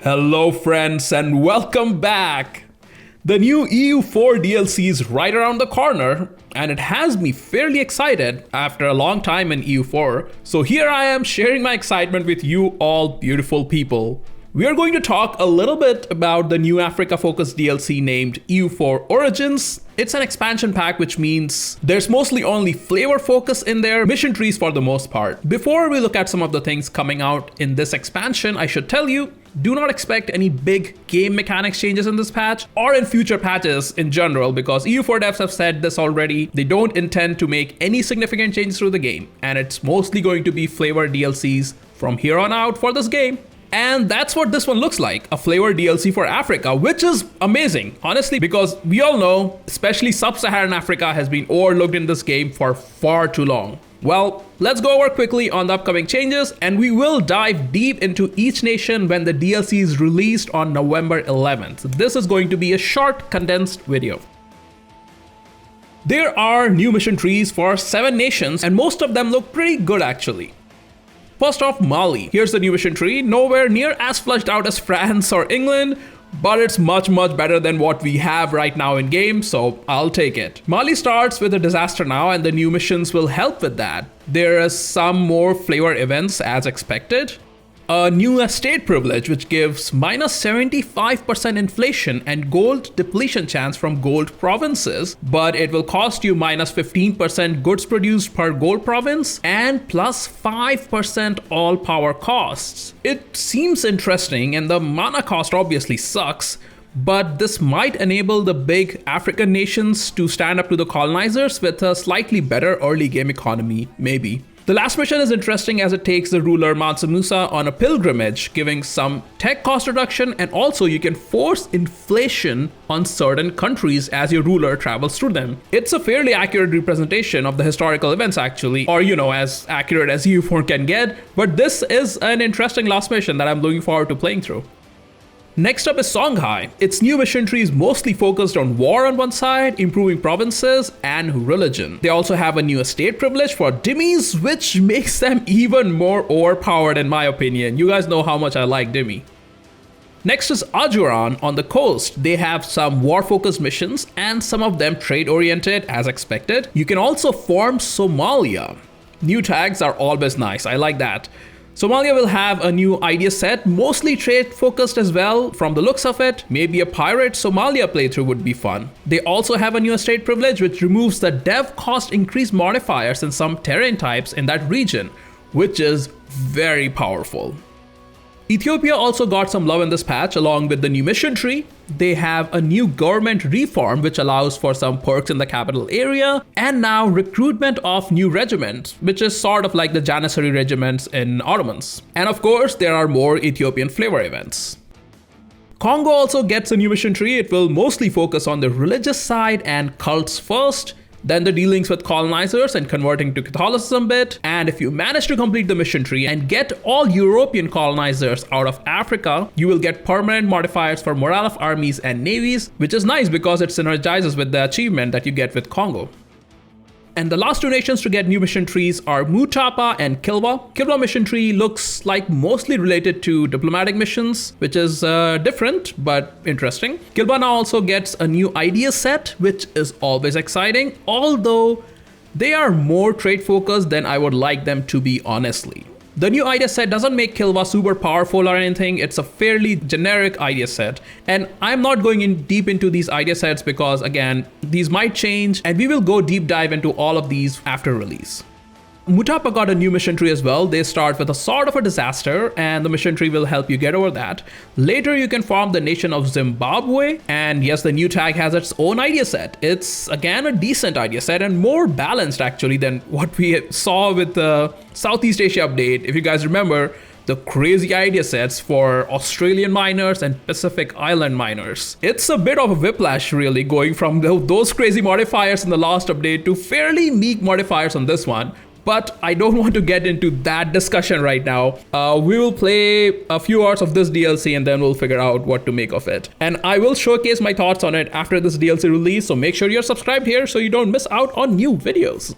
Hello friends and welcome back! The new EU4 DLC is right around the corner and it has me fairly excited after a long time in EU4. So here I am sharing my excitement with you all beautiful people. We are going to talk a little bit about the new Africa focused DLC named EU4 Origins. It's an expansion pack, which means there's mostly only flavor focus in there, mission trees for the most part. Before we look at some of the things coming out in this expansion, I should tell you, do not expect any big game mechanics changes in this patch or in future patches in general, because EU4 devs have said this already. They don't intend to make any significant changes to the game, and it's mostly going to be flavor DLCs from here on out for this game. And that's what this one looks like, a flavor DLC for Africa, which is amazing, honestly, because we all know, especially sub-Saharan Africa has been overlooked in this game for far too long. Well, let's go over quickly on the upcoming changes, and we will dive deep into each nation when the DLC is released on November 11th. This is going to be a short, condensed video. There are new mission trees for 7 nations, and most of them look pretty good actually. First off, Mali. Here's the new mission tree, nowhere near as fleshed out as France or England, but it's much better than what we have right now in game, so I'll take it. Mali starts with a disaster now, and the new missions will help with that. There are some more flavor events as expected. A new estate privilege which gives minus 75% inflation and gold depletion chance from gold provinces, but it will cost you minus 15% goods produced per gold province and plus 5% all power costs. It seems interesting, and the mana cost obviously sucks, but this might enable the big African nations to stand up to the colonizers with a slightly better early game economy, maybe. The last mission is interesting as it takes the ruler Mansa Musa on a pilgrimage, giving some tech cost reduction, and also you can force inflation on certain countries as your ruler travels through them. It's a fairly accurate representation of the historical events actually, or as accurate as EU4 can get, but this is an interesting last mission that I'm looking forward to playing through. Next up is Songhai. Its new mission tree is mostly focused on war on one side, improving provinces, and religion. They also have a new estate privilege for dhimmis, which makes them even more overpowered in my opinion. You guys know how much I like dhimmi. Next is Ajuron on the coast. They have some war-focused missions, and some of them trade-oriented as expected. You can also form Somalia. New tags are always nice, I like that. Somalia will have a new idea set, mostly trade focused as well from the looks of it. Maybe a pirate Somalia playthrough would be fun. They also have a new estate privilege which removes the dev cost increase modifiers in some terrain types in that region, which is very powerful. Ethiopia also got some love in this patch along with the new mission tree. They have a new government reform which allows for some perks in the capital area, and now recruitment of new regiments, which is sort of like the Janissary regiments in Ottomans. And of course, there are more Ethiopian flavor events. Congo also gets a new mission tree. It will mostly focus on the religious side and cults first, then the dealings with colonizers and converting to Catholicism bit. And if you manage to complete the mission tree and get all European colonizers out of Africa, you will get permanent modifiers for morale of armies and navies, which is nice because it synergizes with the achievement that you get with Congo. And the last 2 nations to get new mission trees are Mutapa and Kilwa. Kilwa mission tree looks like mostly related to diplomatic missions, which is different but interesting. Kilwa now also gets a new idea set, which is always exciting, although they are more trade focused than I would like them to be, honestly. The new idea set doesn't make Kilwa super powerful or anything. It's a fairly generic idea set, and I'm not going in deep into these idea sets because again, these might change, and we will go deep dive into all of these after release. Mutapa got a new mission tree as well. They start with a sort of a disaster, and the mission tree will help you get over that. Later you can form the nation of Zimbabwe, and yes, the new tag has its own idea set. It's again a decent idea set and more balanced actually than what we saw with the Southeast Asia update. If you guys remember, the crazy idea sets for Australian miners and Pacific Island miners. It's a bit of a whiplash really, going from those crazy modifiers in the last update to fairly meek modifiers on this one. But I don't want to get into that discussion right now. We will play a few hours of this DLC and then we'll figure out what to make of it. And I will showcase my thoughts on it after this DLC release, so make sure you're subscribed here so you don't miss out on new videos.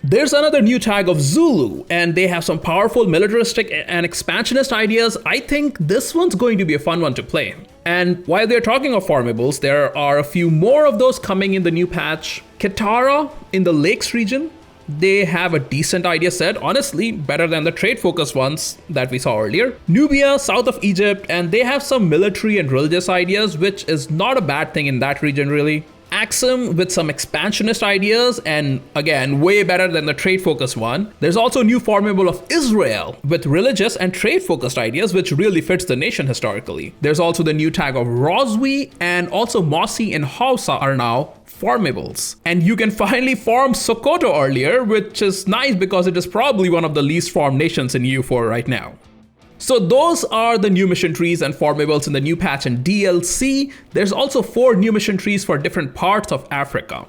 There's another new tag of Zulu, and they have some powerful militaristic and expansionist ideas. I think this one's going to be a fun one to play. And while they're talking of formables, there are a few more of those coming in the new patch. Kitara in the Lakes region, they have a decent idea set, honestly, better than the trade-focused ones that we saw earlier. Nubia, south of Egypt, and they have some military and religious ideas, which is not a bad thing in that region, really. Axum with some expansionist ideas, and again, way better than the trade-focused one. There's also a new formable of Israel with religious and trade-focused ideas, which really fits the nation historically. There's also the new tag of Roswy, and also Mosi and Hausa are now formables. And you can finally form Sokoto earlier, which is nice because it is probably one of the least formed nations in EU4 right now. So those are the new mission trees and formables in the new patch and DLC. There's also 4 new mission trees for different parts of Africa.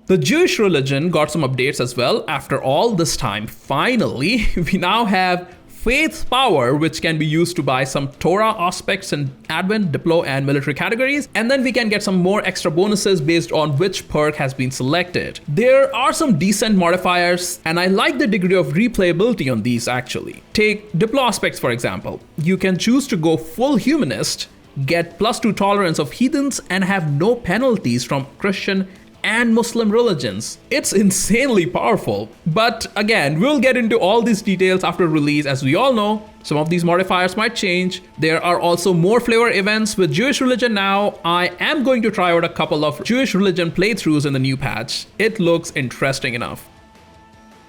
The Jewish religion got some updates as well. After all this time, finally, we now have Faith Power, which can be used to buy some Torah aspects in Advent, Diplo, and military categories. And then we can get some more extra bonuses based on which perk has been selected. There are some decent modifiers, and I like the degree of replayability on these actually. Take Diplo aspects for example. You can choose to go full humanist, get +2 tolerance of heathens, and have no penalties from Christian and Muslim religions. It's insanely powerful. But again, we'll get into all these details after release. As we all know, some of these modifiers might change. There are also more flavor events with Jewish religion now. I am going to try out a couple of Jewish religion playthroughs in the new patch. It looks interesting enough.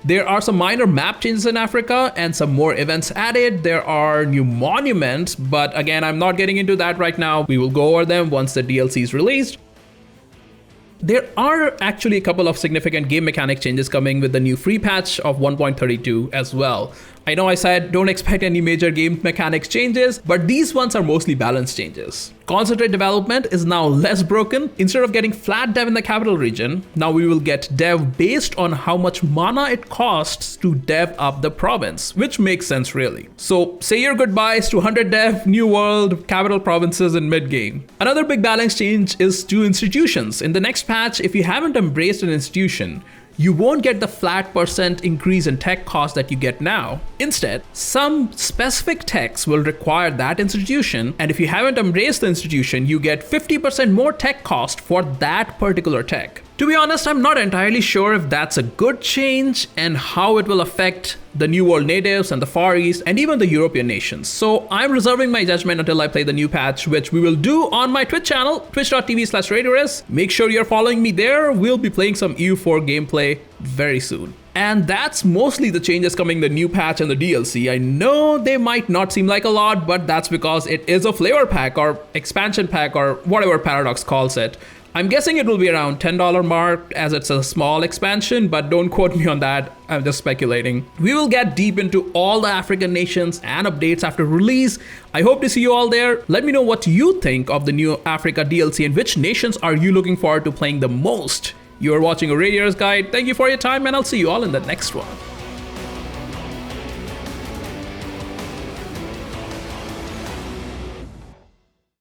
There are some minor map changes in Africa and some more events added. There are new monuments, but again, I'm not getting into that right now. We will go over them once the DLC is released. There are actually a couple of significant game mechanic changes coming with the new free patch of 1.32 as well. I know I said don't expect any major game mechanics changes, but these ones are mostly balance changes. Concentrate development is now less broken. Instead of getting flat dev in the capital region, now we will get dev based on how much mana it costs to dev up the province, which makes sense really. So say your goodbyes to 100 dev, new world, capital provinces in mid-game. Another big balance change is to institutions. In the next patch, if you haven't embraced an institution, you won't get the flat % increase in tech cost that you get now. Instead, some specific techs will require that institution, and if you haven't embraced the institution, you get 50% more tech cost for that particular tech. To be honest, I'm not entirely sure if that's a good change and how it will affect the New World natives and the Far East and even the European nations. So I'm reserving my judgment until I play the new patch, which we will do on my Twitch channel, twitch.tv/RadioRes. Make sure you're following me there. We'll be playing some EU4 gameplay very soon. And that's mostly the changes coming in the new patch and the DLC. I know they might not seem like a lot, but that's because it is a flavor pack or expansion pack or whatever Paradox calls it. I'm guessing it will be around $10 mark as it's a small expansion, but don't quote me on that. I'm just speculating. We will get deep into all the African nations and updates after release. I hope to see you all there. Let me know what you think of the new Africa DLC and which nations are you looking forward to playing the most. You are watching a RadioRes Guide. Thank you for your time, and I'll see you all in the next one.